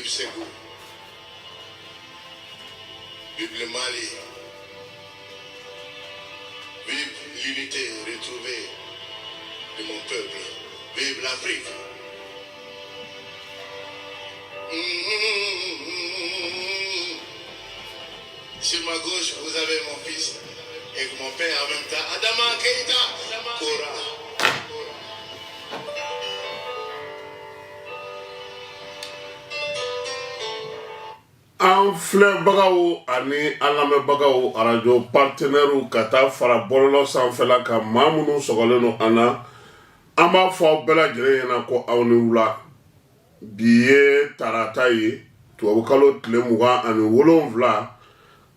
Vive Ségou, vive le Mali, vive l'unité retrouvée de mon peuple, vive l'Afrique. Sur ma gauche, vous avez mon fils et mon père en même temps, Adama Keïta Kora. An filɛbagaw ani an lamɛnbagaw arajo partenaires ka taa fara bɔlɔlɔ sanfɛla kan maa minnu sɔgɔlen don an na an b'a fɔ aw bɛɛ lajɛlen ɲɛna ko aw ni wula bi ye tarata ye tubabukalo tile 27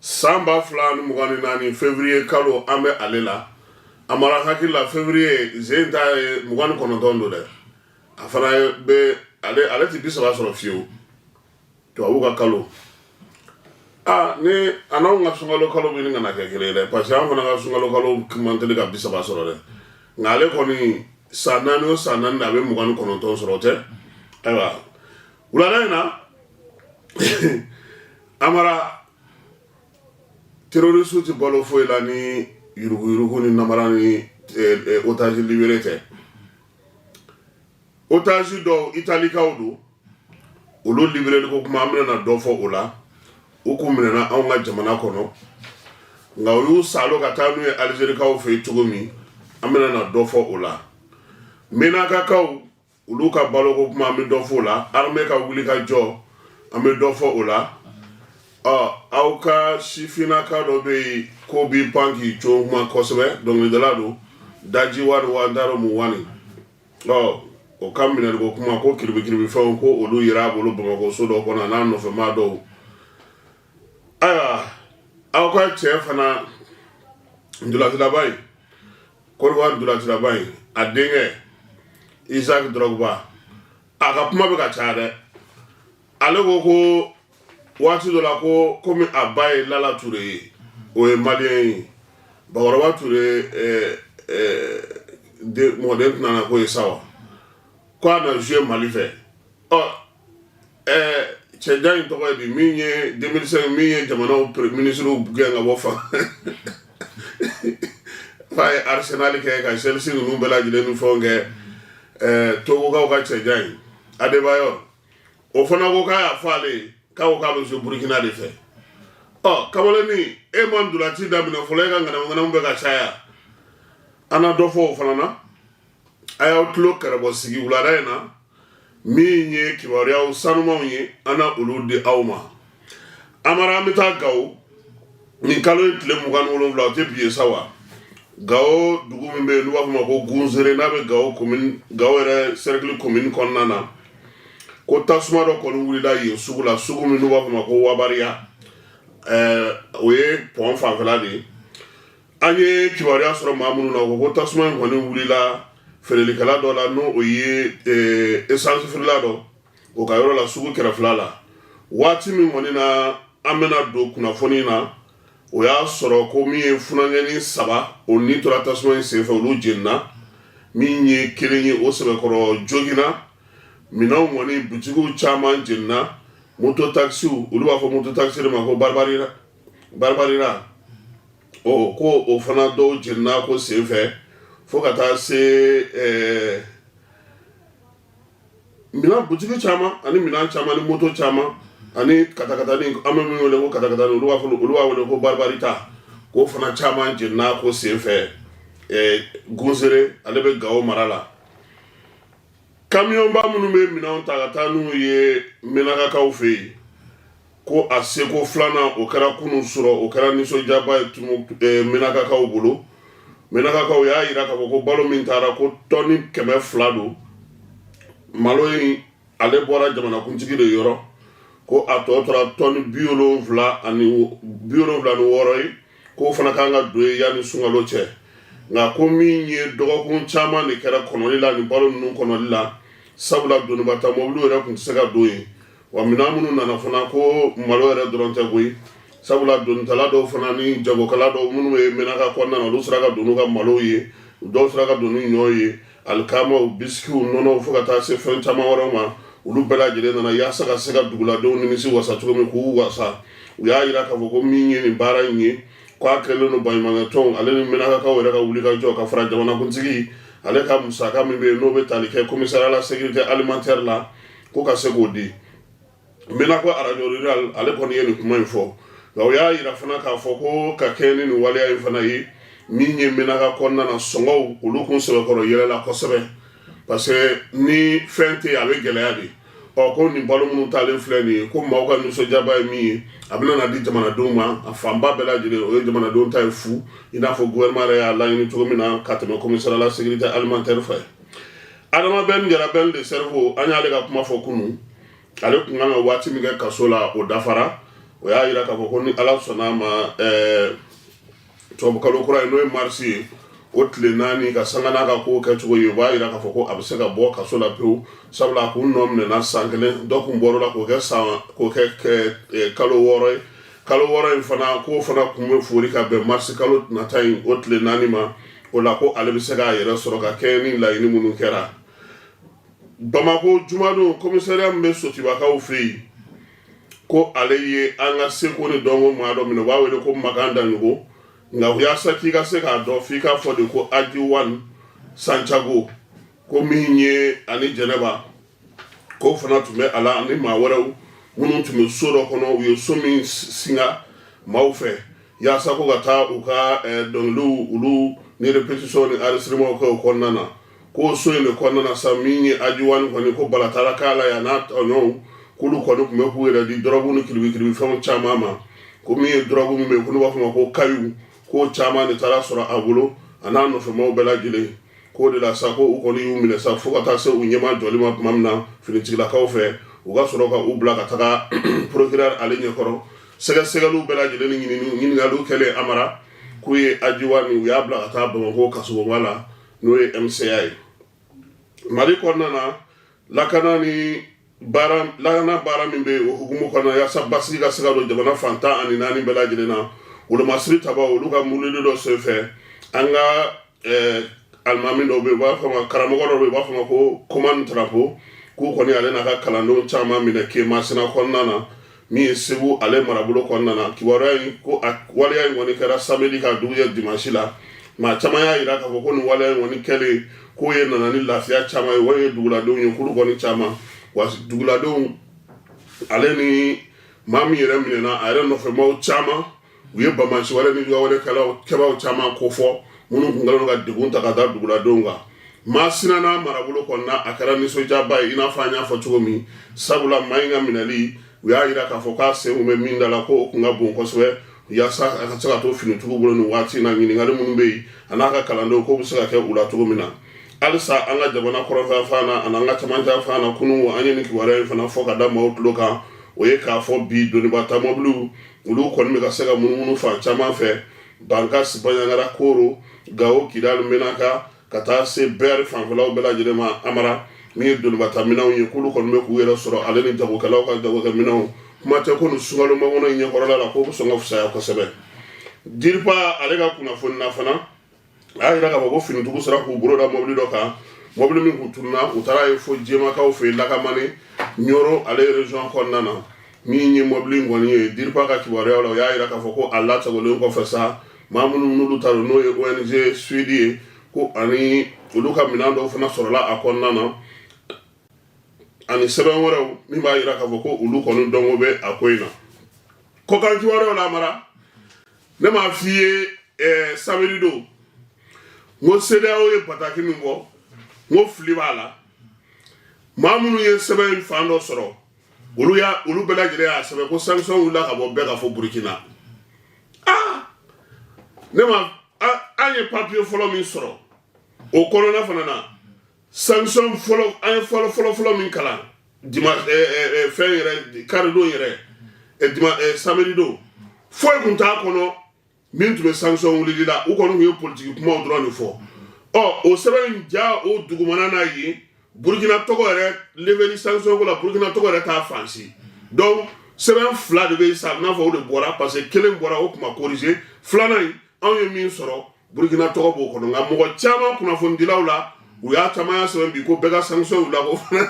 san 2024 février kalo an bɛ ale la a mara hakili la février zen ta ye 29 don dɛ a fana bɛ ale tɛ 30 sɔrɔ fiyewu tubabu ka kalo ni ananw ka sunkalo kalo bɛ ɲini ka na kɛ kelen dɛ parce que an fana ka sunkalo kalo man teli ka 30 sɔrɔ dɛ nka ale kɔni san 4 o san 4 a bɛ 29 sɔrɔ o tɛ ayiwa wulada in na amara terroriste tɛ balo foyi la ni yuruguyurugu ni namara ni otage libéré tɛ otage dɔw italikaw don olu libéré ko kuma an bɛna dɔ fɔ o la u kun minɛna anw ka jamana kɔnɔ nka u y'u salo ka taa n'u ye alizerikaw fɛ yen cogo min an bɛna dɔ fɔ o la menakakaw olu ka baloko kuma an bɛ dɔ fɔ o la armée ka wuli ka jɔ an bɛ dɔ fɔ o la aw ka sifinaka dɔ bɛ yen ko b'i pan k'i co kuma kosɛbɛ dɔnkilidala don daji wari wa ndaro mu wani o ka minɛliko kuma ko kiribikiribi fɛnw ko olu yera a bolo Bamakɔ so dɔ kɔnɔ n'a nɔfɛmaa dɔw ayiwa aw ka cɛ fana ndolatilaba in Côte d'Ivoire ndolatilaba in a denkɛ Isaac Drogba a ka kuma bɛ ka caya dɛ ale ko waati dɔ la ko komi a ba ye Lala Ture ye o ye maliyɛn ye Bakɔrɔba Ture mɔden tɛna ko ye sa wa ko a na jouer Mali fɛ cɛjan in tɔgɔ ye di min ye 2005 min ye jamanaw ministre gɛn ka bɔ fa ye Arsenal kɛ ka Chelsea ninnu bɛɛ lajɛlen ni fɛnw kɛ Togokaw ka cɛjan in Adebayor o fana ko k'a y'a fɔ ale ye k'a ko k'a bɛ jouer Burkina de fɛ kamalennin e ma ndolanci daminɛ fɔlɔ e ka ŋanamu bɛ ka caya an na dɔ fɔ o fana na a y'aw tulo kɛrɛbɔ sigi wulada in na min ye kibaruyaw sanumanw ye an na olu di aw ma amara an bɛ taa Gawo nin kalo ye tile 27 o tɛ bi ye sa wa Gawo dugu min bɛ yen n'u b'a fɔ ma ko Gunzere n'a bɛ Gawo yɛrɛ cercle commune kɔnɔna na ko tasuma dɔ kɔni wulila yen sugu la sugu min n'u b'a fɔ ma ko Wabariya o ye pɔn fanfɛla de ye an ye kibaruya sɔrɔ maa minnu na ko tasuma in kɔni wulila feerelikɛla dɔ la n'o ye essence feerela dɔ o ka yɔrɔ la sugu kɛrɛfɛla la waati min kɔni na an bɛna don kunnafoni na o y'a sɔrɔ ko min ye funanŋɛni 3 o ni tora tasuma in senfɛ olu jenina min ye kelen ye o sɛbɛkɔrɔ jogina minɛnw kɔni butigiw caman jenina moto taxiw olu b'a fɔ moto taxi de ma ko barbarira ko o fana dɔw jenina ko senfɛ fo ka taa se minɛn butigi caman ani minɛn caman ni moto caman ani katakatani an bɛ min wele ko katakatani olu b'a wele ko barbarita k'o fana caman jenina ko senfɛ Gunzere ale bɛ Gawo mara la kamiyɔnba minnu bɛ minɛnw ta ka taa n'u ye menakakaw fɛ yen ko a seko filanan o kɛra kunun sɔrɔ o kɛra nisɔndiyaba ye menakakaw bolo menakakaw y'a jira k'a fɔ ko balo min taara ko tɔni 200 don malo in ale bɔra jamanakuntigi de yɔrɔ ko a tɔ tora tɔni 76 ye k'o fana kan ka don ye yanni sunkalo cɛ nka ko min ye dɔgɔkun caman de kɛra kɔnɔli la ni balo ninnu kɔnɔli la sabula donibata mɔbiliw yɛrɛ tun tɛ se ka don yen wa minɛn minnu nana fana ko malo yɛrɛ dɔrɔn tɛ koyi sabula donitala dɔw fana ni jagokɛla dɔw minnu ye menaka kɔnɔna na olu sera ka don n'u ka malow ye dɔw sera ka don ni ɲɔ ye alikamaw bisikiw nɔnɔw fo ka taa se fɛn caman wɛrɛw ma olu bɛɛ lajɛlen nana yaasa ka se ka duguladenw nimisi wasa cogo min k'u wasa u y'a yira k'a fɔ ko min ye nin baara in ye k'a kɛlen don baɲumankɛ tɔnw ale ni minakakaw yɛrɛ ka wuli ka jɔ ka fara jamanakuntigi ale ka musaka min bɛ yen n'o bɛ tali kɛ commissariat la sécurité alimentaire la ko ka se k'o di minako radio rural ale kɔni ye nin kuma in fɔ nka o y'a yira fana k'a fɔ ko ka kɛ ni nin waleya in fana ye min ye minaka kɔnɔna na sɔngɔw olu kun sɛbɛkɔrɔ yɛlɛla kosɛbɛ parce que ni fɛn tɛ a bɛ gɛlɛya de ko nin balo minnu talen filɛ nin ye ko maaw ka nisɔndiyaba ye min ye a bɛna na di jamanadenw ma a fanba bɛɛ lajɛlen o ye jamanadenw ta ye fu i n'a fɔ gouvernement yɛrɛ y'a laɲini cogo min na ka tɛmɛ commissariat la sécurité alimentaire fɛ Adama Ben Jara Ben de Cerveau an y'ale ka kuma fɔ kunun ale kun kan ka waati min kɛ kaso la o dafara o y'a yira k'a fɔ ko ni ala sɔnna a ma tubabukalo kura ye n'o ye marisi ye o tile 4 ka sanga n'a ka kow kɛcogo ye o b'a yira k'a fɔ ko a bɛ se ka bɔ kaso la pewu sabula a kun nɔ minɛna san 1 dɔ kun bɔr'o la k'o kɛ kalo 6 ye kalo 6 in fana k'o fana kun bɛ fori ka bɛn marisi kalo nata in o tile 4 ma o la ko ale bɛ se k'a yɛrɛ sɔrɔ ka kɛ ni laɲini minnu kɛra Bamako jumadon commissariat min bɛ Sotibakaw fɛ yen ko ale ye an ka seko ni dɔnko maa dɔ minɛ u b'a wele ko Makan Danyogo nka yaasa k'i ka se k'a dɔn f'i k'a fɔ de ko Ajiwan Sancago ko min ye ani Jɛnɛba ko fana tun bɛ a la ani maa wɛrɛw minnu tun bɛ so dɔ kɔnɔ u ye so min singa maaw fɛ yaasa ko ka taa u ka dɔnkiliw olu ni répétition ni enregistrement kɛ o kɔnɔna na ko so in de kɔnɔna na sa min ye Ajiwan kɔni ko balatara k'a la yan n'a tɔɲɔgɔnw k'olu kɔni tun bɛ k'u yɛrɛ di dɔrɔgu ni kiribikiribi fɛnw caman ma ko min ye dɔrɔgu min bɛ yen ko n'u b'a fɔ ma ko kayu ko caman de taara sɔrɔ a bolo a n'a nɔfɛmaw bɛɛ lajɛlen k'o de la sa ko u kɔni y'u minɛ sa fo ka taa se u ɲɛma jɔli ma tuma min na finitigilakaw fɛ u ka sɔrɔ ka u bila ka taga procureur ale ɲɛkɔrɔ sɛgɛsɛgɛliw bɛɛ lajɛlen ni ɲininkaliw kɛlen Amara k'u ye Ajiwan u y'a bila ka taa Bamako kasobonba la n'o ye MCA ye Mali kɔnɔna na lakana baara min bɛ o hukumu kɔnɔna yaasa basigi ka se ka don jamana fan 14 bɛɛ lajɛlen na wolomasiri tabaw olu ka mululi dɔ senfɛ an ka alimami dɔw bɛ yen u b'a fɔ ma karamɔgɔ dɔw bɛ yen u b'a fɔ ma ko Komani Tarapo k'u kɔni ale n'a ka kalandenw caman minɛ Kemasina kɔnɔna na min ye Segu ale marabolo kɔnɔna na kibaruya in ko a waleya in kɔni kɛra samedi ka dugu ye dimanche la maa caman y'a yira k'a fɔ ko nin waleya in kɔni kɛlen k'o ye nana ni lafiya caman ye o ye duguladenw ye k'olu kɔni caman wa duguladenw ale ni maa min yɛrɛ minɛna a yɛrɛ nɔfɛmaw caman u ye bamansi wɛrɛ ni juguya wɛrɛ kɛbaaw caman kofɔ minnu kun kɛlen don ka degun ta ka da duguladenw kan Masina n'a marabolo kɔnɔna a kɛra nisɔndiyaba ye i n'a fɔ an y'a fɔ cogo min sabula maa in ka minɛli u y'a yira k'a fɔ k'a sen kun bɛ min da la ko o kun ka bon kosɛbɛ yaasa a ka se ka to finitigiw bolo nin waati in na ɲininkali minnu bɛ yen a n'a ka kalandenw k'o bɛ se ka kɛ u la cogo min na halisa an ka jamana kɔrɔnfɛ fan na ani an ka cɛmancɛ fan na kunun an ye nin kibaruya in fana fɔ ka da maaw tulo kan o ye k'a fɔ bi doniba ta mobiliw olu kɔni bɛ ka se ka munumunu fan caman fɛ Bankas Baɲangara Koro Gao Kidal Menaka ka taa se bɛɛri fanfɛlaw bɛɛ lajɛlen ma Amara min ye doniba ta minɛnw ye k'olu kɔni bɛ k'u yɛrɛ sɔrɔ ale ni jagokɛlaw ka jagokɛ minɛnw kuma tɛ ko nin sunkalo makɔnɔ in ɲɛkɔrɔla la k'o bɛ sɔn ka fisaya kosɛbɛ Diripa ale ka kunnafoni na fana a y'a yira k'a fɔ ko finitigiw sera k'u bolo da mobili dɔ kan mobili min kun tununa u taara ye fo Jemakaw fɛ yen Lakamani Nioro ale région kɔnɔna na min ye mobili in kɔni ye Diripa ka kibaruya la o y'a yira k'a fɔ ko a lasagolen kɔfɛ sa maa minnu n'olu ta don n'o ye ONG Suède ye ko ani olu ka minɛn dɔw fana sɔrɔla a kɔnɔna na ani sɛbɛn wɛrɛw min b'a yira k'a fɔ ko olu kɔni dɔnko bɛ a ko in na kɔkan kibaruyaw la Amara ne m'a f'i ye samedi don n ko CEDEAO ye pataki min bɔ n ko fili b'a la maa minnu ye sɛbɛn fan dɔ sɔrɔ olu bɛɛ lajɛlen y'a sɛbɛn ko sanction wulila ka bɔ bɛɛ ka fɔ Burkina ne ma an ye papier fɔlɔ min sɔrɔ o kɔnɔna fana na sanction fɔlɔ an ye fɔlɔ min kalan fɛn yɛrɛ karidon yɛrɛ samedi don foyi kun t'a kɔnɔ min tun bɛ sanction wulili la u kɔni tun ye politiki kumaw dɔrɔn de fɔ o sɛbɛn in ja o dugumana n'a ye Burkina tɔgɔ yɛrɛ leveli sanction ko la Burkina tɔgɔ yɛrɛ t'a fansi donc sɛbɛn 2 de bɛ sa n'a fɔ o de bɔra parce que kelen bɔra o kuma corriger filanan in anw ye min sɔrɔ Burkina tɔgɔ b'o kɔnɔ nka mɔgɔ caman kunnafonidilaw la u y'a caman y'a sɛbɛn bi ko bɛɛ ka sanction wulila ko fana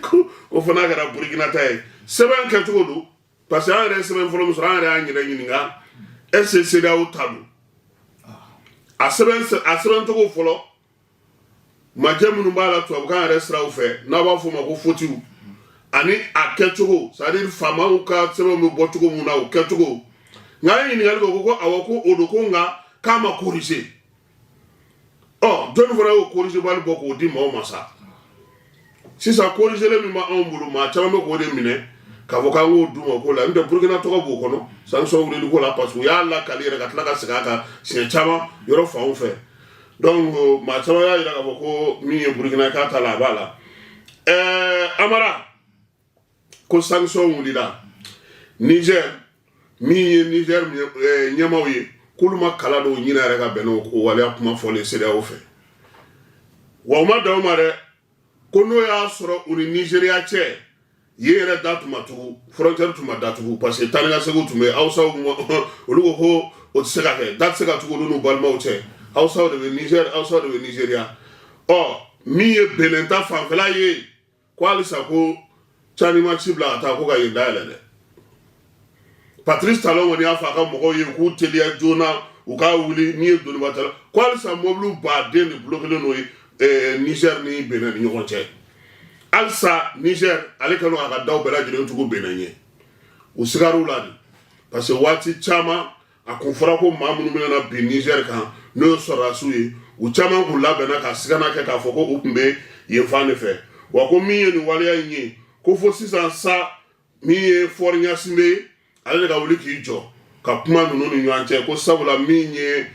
ko o fana kɛra Burkina ta ye sɛbɛn kɛcogo don parce que an yɛrɛ sɛbɛn fɔlɔ min sɔrɔ an yɛrɛ y'an yɛrɛ ɲininka est-ce que CEDEAO ta don a sɛbɛn cogo fɔlɔ majɛ minnu b'a la tubabukan yɛrɛ siraw fɛ n'a b'a fɔ o ma ko fautiw ani a kɛcogo c'est-à-dire faamaw ka sɛbɛn bɛ bɔ cogo mun na o kɛcogo nka an ye ɲininkali kɛ ko awɔ ko o don ko nka k'a ma corriger jɔnni fana y'o corriger bali bɔ k'o di maaw ma sa sisan corrigelen min b'anw bolo maa caman bɛ k'o de minɛ k'a fɔ k'an k'o d'u ma ko la n'o tɛ Burkina tɔgɔ b'o kɔnɔ sanction wulili ko la parce que u y'a lakali yɛrɛ ka tila ka segin a kan siɲɛ caman yɔrɔ fanw fɛ donc maa caman y'a jira k'a fɔ ko min ye Burkina k'a ta la a b'a la Amara ko sanction wulila Niger min ye Niger ɲɛmaaw ye k'olu ma kala dɔw ɲinɛ yɛrɛ ka bɛn n'o waleya kuma fɔlen CEDEAO fɛ wa u ma dan o ma dɛ ko n'o y'a sɔrɔ u ni Nigeriya cɛ yen yɛrɛ da tun ma tugu frontière tun ma datugu parce que taa ni ka seginw tun bɛ Hausaw olu ko ko o tɛ se ka kɛ da tɛ se ka tugu olu n'u balimaw cɛ Hausaw de bɛ Niger Hausaw de bɛ Nigeriya min ye Benin ta fanfɛla ye ko halisa ko Tchani ma ci bila ka taa ko ka yen dayɛlɛ dɛ Patrice Talon kɔni y'a fɔ a ka mɔgɔw ye k'u teliya joona u k'a wuli min ye doniba ta la ko halisa mɔbiliw baden de bloquelen n'o ye Niger ni Benin ni ɲɔgɔn cɛ halisa Niger ale kɛlen a ka daw bɛɛ lajɛlen tugu Benin ye u sigar'u la de parce que waati caman a kun fɔra ko maa minnu bɛna bin Niger kan n'o ye sɔrɔdasiw ye u caman kun labɛnna ka sigana kɛ k'a fɔ ko u tun bɛ yen fan de fɛ wa ko min ye nin waleya in ye ko fo sisan sa min ye Faure Gnassingbé ye ale de ka wuli k'i jɔ ka kuma ninnu ni ɲɔgɔn cɛ ko sabula min ye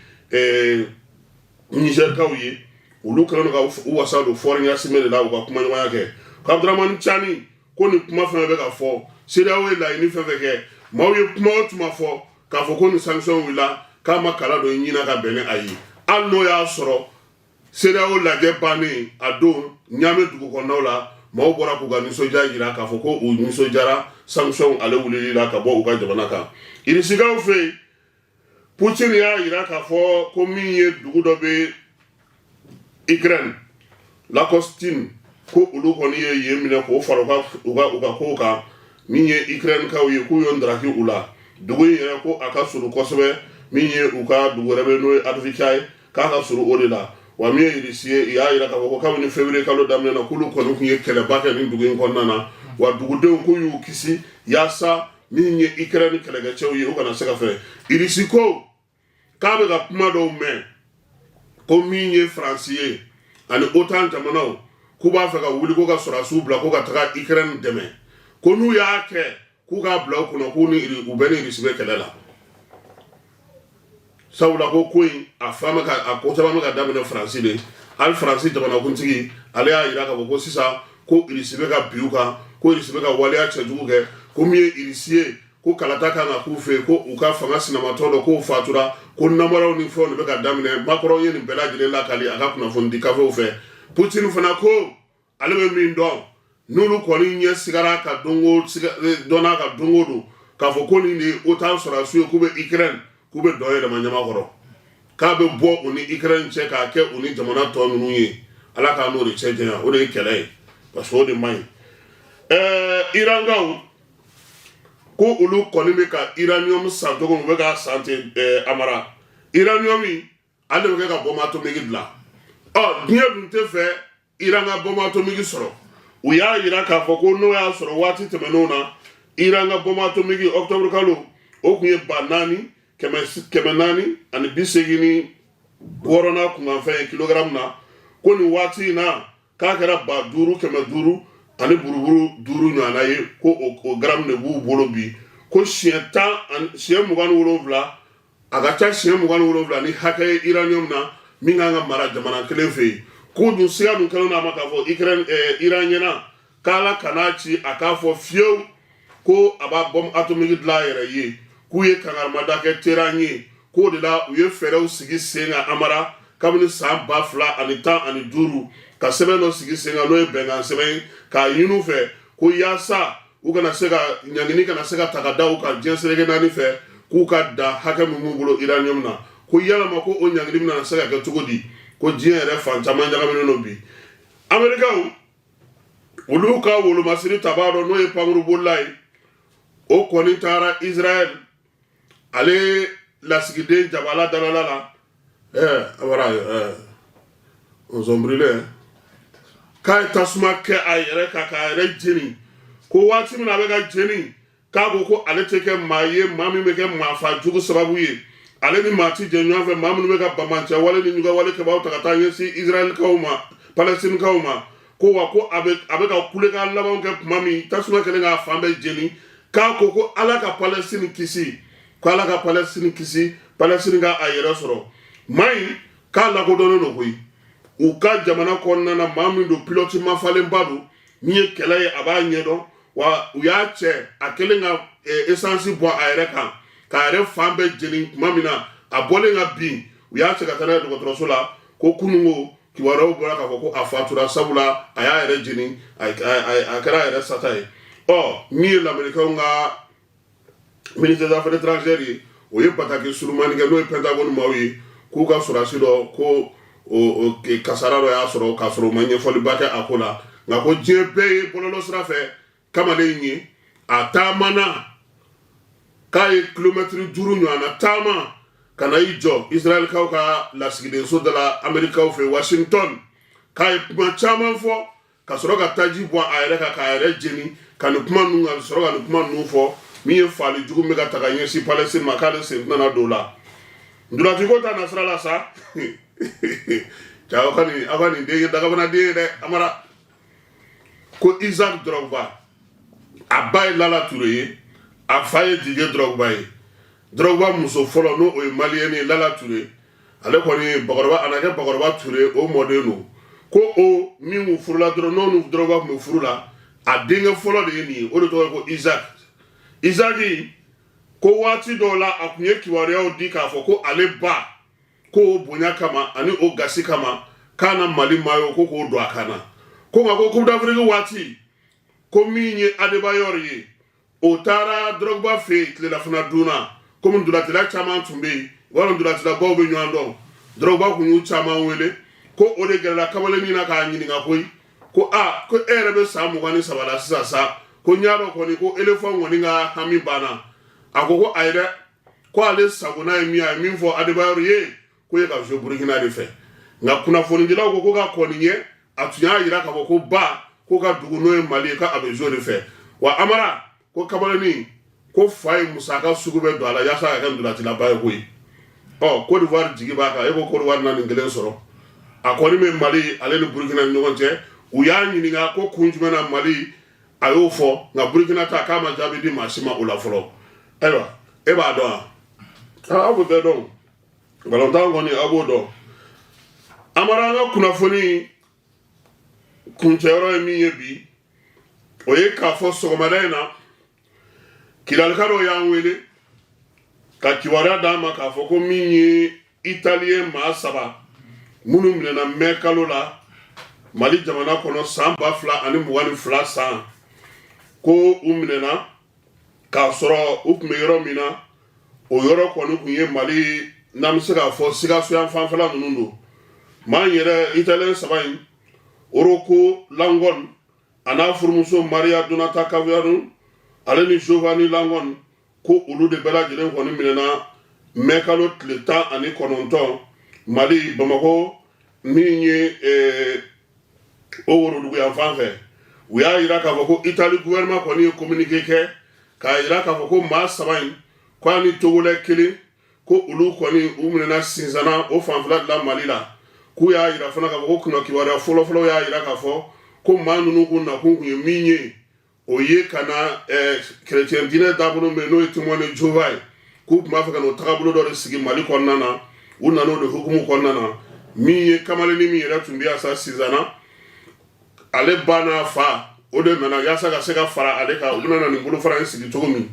Nigerkaw ye olu kɛlen ka u wasa don Faure Gnassingbé de la u ka kuma ɲɔgɔnya kɛ ko Abdramane Tchani ko nin kuma fɛn bɛ ka fɔ CEDEAO ye laɲini fɛn fɛn kɛ maaw ye kuma o kuma fɔ k'a fɔ ko nin sanction wulila k'a ma kala dɔ ɲina ka bɛn ni a ye hali n'o y'a sɔrɔ CEDEAO lajɛ bannen a don Ɲame dugu kɔnɔnaw la maaw bɔra k'u ka nisɔndiya jira k'a fɔ ko u nisɔndiyara sanction ale wulili la ka bɔ u ka jamana kan irisigaw fɛ yen Poutine y'a jira k'a fɔ ko min ye dugu dɔ bɛ Ukraine Lakostine ko olu kɔni ye yen minɛ k'o fara u ka kow kan min ye Ukraine kaw ye k'u y'o ndaraki u la dugu in yɛrɛ ko a ka surun kosɛbɛ min ye u ka dugu wɛrɛ bɛ n'o ye Advika ye k'a ka surun o de la wa min ye irisi ye i y'a jira k'a fɔ ko kabini février kalo daminɛ na k'olu kɔni tun ye kɛlɛba kɛ nin dugu in kɔnɔna na wa dugudenw k'u y'u kisi yaasa min ye Ukraine kɛlɛkɛcɛw ye u kana se ka fɛ irisi ko k'a bɛ ka kuma dɔw mɛn ko min ye Faransi ye ani OTAN jamanaw k'u b'a fɛ ka wuli ko ka sɔrɔdasiw bila ko ka taga Ukraine dɛmɛ ko n'u y'a kɛ k'u k'a bila u kunna k'u bɛ ni irisi bɛ kɛlɛ la sabula ko in a ko caman bɛ ka daminɛ Faransi de hali Faransi jamanakuntigi ale y'a jira k'a fɔ ko sisan ko irisi bɛ ka bin u kan ko irisi bɛ ka waleya cɛjugu kɛ ko min ye irisi ye ko kalata kan ka k'u fɛ ko u ka fanga sinamatɔ dɔ k'o fatura ko namaraw ni fɛnw de bɛ ka daminɛ Macron ye nin bɛɛ lajɛlen lakali a ka kunnafoni di kafew fɛ Poutine fana ko ale bɛ min dɔn n'olu kɔni ɲɛ sigara ka dɔnna ka don o don k'a fɔ ko nin de ye OTAN sɔrɔdasiw ye k'u bɛ Ukraine k'u bɛ dɔn yɛlɛma ɲamakɔrɔ k'a bɛ bɔ u ni Ukraine cɛ k'a kɛ u ni jamana tɔ ninnu ye ala k'a n'o de cɛ janya o de ye kɛlɛ ye parce que o de man ɲi Irankaw ko olu kɔni bɛ ka uranium san cogo min u bɛ k'a san ten Amara uranium ale de bɛ kɛ ka bombe atomique dilan diɲɛ dun tɛ fɛ Iran ka bombe atomique sɔrɔ u y'a jira k'a fɔ ko n'o y'a sɔrɔ waati tɛmɛnenw na Iran ka bombe atomique octobre kalo o tun ye 4,486 kunkanfɛn ye kilogramme na ko nin waati in na k'a kɛra 5,500 ani buruburu 5 ɲɔgɔnna ye ko o gramme de b'u bolo bi ko siɲɛ 27 a ka ca siɲɛ 27 ni hakɛ ye uranium na min kan ka mara jamana kelen fɛ yen k'u dun siga dun kɛlen n'a ma k'a fɔ Iran ɲɛna k'ala kan'a ci a k'a fɔ fiyewu ko a b'a bombe atomique dilan a yɛrɛ ye k'u ye kangarimada kɛ Tehran ye k'o de la u ye fɛɛrɛw sigi sen kan Amara kabini san 2015 ka sɛbɛn dɔ sigi sen kan n'o ye bɛnkan sɛbɛn ye k'a ɲini u fɛ ko yaasa u kana se ka ɲangini kana se ka ta ka da u kan diɲɛ seleke naani fɛ k'u ka da hakɛ min b'u bolo uranium na ko yalama ko o ɲangini bɛna se ka kɛ cogo di ko diɲɛ yɛrɛ fan caman ɲagaminen don bi Amerikaw olu ka wolo masiri tabaro no ye panguru bollay o koni tara Israel ale lasigide jabala dalala abara on zombrille kay tasuma ke ayere ka yere jeni ko wati mina be ga jeni ka go ko ale teke maye mami me ke mafa jugu sababu ye ale ni mati jenyo ave mami me ga bamancha wale ni nyuga wale ke ba utakata yesi Israel kauma Palestine kauma ko wa ko abe ka kule ka laban ke mami tasuma ke nga fambe jeni ka ko ala ka Palestine kisi ko ala ka Palestine kisi Palestine ga ayere soro mai ka la ko dono no koyi u ka jamana konna na mami do pilote mafalen badu ni kele ye aba nyedo wa u ya che akele nga essence bo ayere kan ka ayere fambe jeni mami na abole nga bi u ya che ka tana do trosola ko kunungo kiwaro bora ka ko afatura sabula aya ayere jeni akara ayere satai mi l'américain nga ministre des affaires étrangères o ye pataki surumani ke no pentagon mawi ku ka surasi do ko o kasararo ya soro ka soro manye foli baka akola nga ko jebe bololo srafe kama le nyi atamana kay kilometre juru nyana tama kana ijo Israel ka lasigide so de la America of Washington kay ma chama fo ka soro ka taji bo ayre ka ayre jeni kan kuma nu nga soro ka kuma nu fo mi e fali jugu me ka tagaye si Palestine makale se na dola ndula tiko ta nasrala sa Ciao akani dege daga bana de amara ko Isaac Drogba abay lala Touré a faye dige Drogba muso folo no o malieni lala Touré ale ko ni bagorba anake bagorba Touré o modeno ko o mi mu furula dro no nu Drogba mu furula a dinga folo de ni o to ko Isaac ko wati dola akunye kiware o dika fo ko ale ba ko bonya kama ani o gasi kama kana mali mayo ko do akana ko ngako ko d'Afrique wati ko minye Adebayor ye o tara Drogba fe tle la fana duna ko mun dula tila chama tumbe wala dula tila bawo be nyando Drogba ku nyu chama wele ko o de gela kamale ni na ka nyini ngakoi ko ko erebe samu wani sabala sasa ko nyaro ko ni ko elephant woni nga hami bana akoko ayre ko ale saguna mi fo Adebayor ye ko ye ka jo Burkina de fe nga kuna foni dila ko ka koninye atunya yira ka ko ba ko ka dugu no Mali ka abejo de fe wa amara ko kabalani ko fay musaka sugube do ala yasa ka ndula tila ba ko yi Côte d'Ivoire jigi ba ka e ko Côte d'Ivoire na ngelen soro akoni me Mali ale ni Burkina nyogonte u ya nyini nga ko kunjuma na Mali ayo fo nga Burkina ta kama jabi di masima ula folo eba do abu de do balonta ngoni abu do amara nga kuna foni kunchero mi yebi oye ka fo sogomadena kilal karo ya nwele ka kiwara dama ka fo ko minyi italien ma saba munu mena mekalola Mali jamana kono samba fla ani muwani fla san ko umnena ka soro ukmeyoro mina o yoro kono kunye Mali namsega fo siga suyan fanfala nunundo man yere italien sabayin oroko langon ana furmuso Maria Donata Caviano ale ni Giovanni langon ko ulu de bela jelen kono minena mekalo tleta ani kononton Mali Bamako minye o woro dugu yan fanfɛ u y'a yira k'a fɔ ko Italie gouvernement kɔni ye communiqué kɛ k'a yira k'a fɔ ko maa saba in ko ani Togolais kelen ko olu kɔni u minɛna sinzana o fanfɛla de la Mali la k'u y'a yira fana k'a fɔ ko kuna kibaruya fɔlɔfɔlɔ y'a yira k'a fɔ ko maa ninnu kun nakun kun ye min ye o ye ka na chrétien diinɛ taabolo min n'o ye témoin de Jéhovah ye k'u tun b'a fɛ ka n'o taabolo dɔ de sigi Mali kɔnɔna na u nan'o de hukumu kɔnɔna na min ye kamalenni min yɛrɛ tun bɛ yan sa sinzana ale bana fa o de nana yasa ka se ka fara ale ka u nana nin bolo fara in sigi cogo min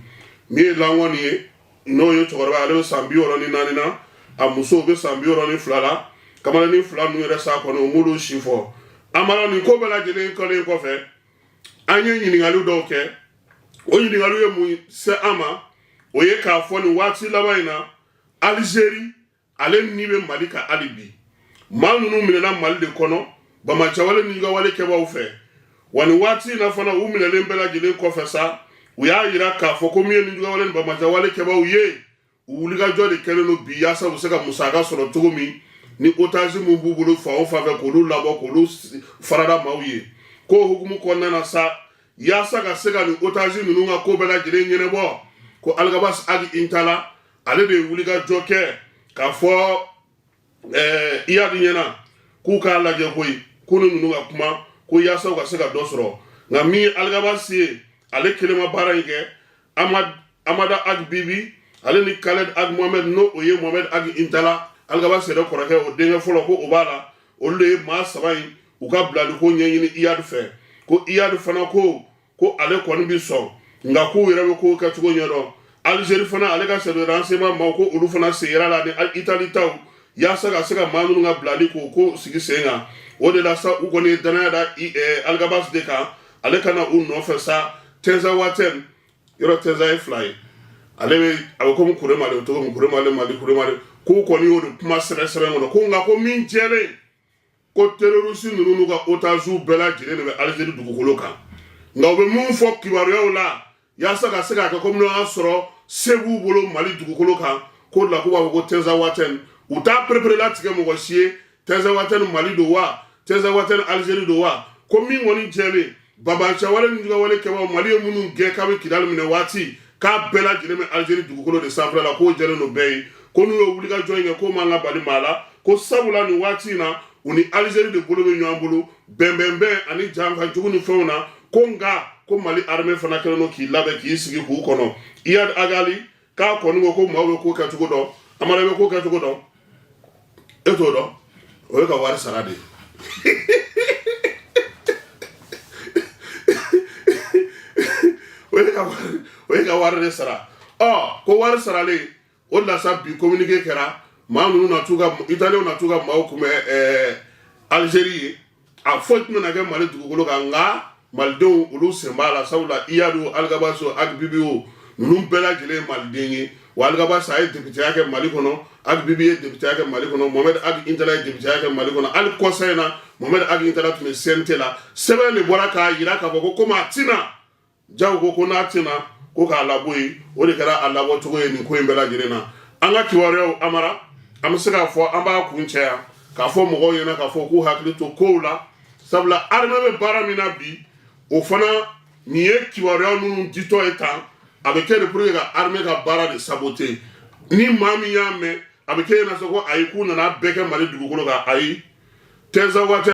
ye langoni ye n'o ye cɛkɔrɔba ale bɛ san 64 na a muso bɛ san 62 la kamalenni fila ninnu yɛrɛ sa kɔnɔ o m'olu si fɔ amara nin ko bɛɛ lajɛlen kɛlen kɔfɛ an ye ɲininkali dɔw kɛ o ɲininkaliw ye mun se an ma o ye k'a fɔ nin waati laban in na Algérie ale ni bɛ Mali ka hali bi maa ninnu minɛna Mali de kɔnɔ Bamacawale ni ka wale kɛbaaw fɛ wani waati na fana u minɛlen bɛɛ lajɛlen kɔfɛ sa u y'a yira k'a fɔ ko min ye nin juguya wale ni bamaja wale kɛbaaw ye u wulikajɔ de kɛlen don bi yaasa u bɛ se ka musaka sɔrɔ cogo min ni otage mun b'u bolo fan o fan fɛ k'olu labɔ k'olu farada maaw ye ko hukumu kɔnɔna na sa yaasa ka se ka nin otage ninnu ka ko bɛɛ lajɛlen ɲɛnabɔ ko Algabas Agi Intala ale de ye wulikajɔ kɛ k'a fɔ Iyadi ɲɛna k'u k'a lajɛ koyi ko ni ninnu ka kuma ko yaasa u ka se ka dɔ sɔrɔ nka min ye Algabas ye ale kelen ma baara in kɛ Amada Agi Bibi ale ni Khaled Agi Mohamed n'o o ye Mohamed Agi Intala Algabas yɛrɛ kɔrɔkɛ o denkɛ fɔlɔ ko o b'a la olu de ye maa saba in u ka bilali ko ɲɛɲini Iyadi fɛ ko Iyadi fana ko ale kɔni bi sɔn nka k'u yɛrɛ bɛ kow kɛcogo ɲɛdɔn Algérie fana ale ka service renseignement maaw ko olu fana seginna la ni Itali taw yaasa ka se ka maa ninnu ka bilali k'o ko sigi sen kan o de la sa u kɔni ye danaya da Algabas de kan ale kana u nɔfɛ sa Tenza Waten yɔrɔ Tenza ye fila ye a bɛ komi Kuremale o cogo min Kuremale k'u kɔni y'o de kuma sɛbɛn kɔnɔ ko nka ko min jɛlen ko terroriste ninnu n'u ka otage bɛɛ lajɛlen de bɛ Algérie dugukolo kan nka u bɛ mun fɔ kibaruyaw la yaasa ka se k'a kɛ komi n'o y'a sɔrɔ se b'u bolo Mali dugukolo kan k'o de la k'u b'a fɔ ko Tenza Waten u t'a perepere latigɛ mɔgɔ si ye Tenza Waten Mali don wa Tenza Waten Algérie don wa ko min kɔni jɛlen babanca wale ni juguya wale kɛbaaw Mali ye minnu gɛn k'a bɛ Kidali minɛ waati k'a bɛɛ lajɛlen bɛ Algérie dugukolo de sanfɛla la k'o jɛlen don bɛɛ ye ko n'u ye wulikajɔ in kɛ k'o man ka bali maa la ko sabula nin waati in na u ni Algérie de bolo bɛ ɲɔgɔn bolo bɛnbɛnbɛn ani janfajugu ni fɛnw na ko nka ko Mali armée fana kɛlen don k'i labɛn k'i sigi k'u kɔnɔ Iyad Agali k'a kɔni ko maaw bɛ ko kɛcogo dɔn Amara bɛ ko kɛcogo dɔn e t'o dɔn o ye ka wari sara de ye o ye ka wari de sara ko wari saralen o de la sa bi communiqué kɛra maa ninnu na t'u ka Italiens na t'u ka maaw kunbɛn Algérie ye a foyi tɛna kɛ Mali dugukolo kan nka Malidenw olu sen b'a la sabula Iyadu Algabas Agi Bibi o ninnu bɛɛ lajɛlen ye Maliden ye wa Algabas a ye députéya kɛ Mali kɔnɔ Agi Bibi ye députéya kɛ Mali kɔnɔ Mohamed Agi Intala ye députéya kɛ Mali kɔnɔ hali kɔsa in na Mohamed Agi Intala tun bɛ CNT la sɛbɛn de bɔra k'a jira k'a fɔ ko komi a tɛna jago ko n'a tɛna ko k'a labɔ yen o de kɛra a labɔcogo ye nin ko in bɛɛ lajɛlen na an ka kibaruyaw Amara an bɛ se k'a fɔ an b'a kun cɛ yan k'a fɔ mɔgɔw ɲɛna k'a fɔ k'u hakili to kow la sabula armée bɛ baara min na bi o fana nin ye kibaruya ninnu ditɔ ye tan a bɛ kɛ de pour que ka armée ka baara de saboter ni maa min y'a mɛn a bɛ kɛ ɲɛna sɔ ko ayi k'u nana bɛɛ kɛ Mali dugukolo kan ayi Tenza Waten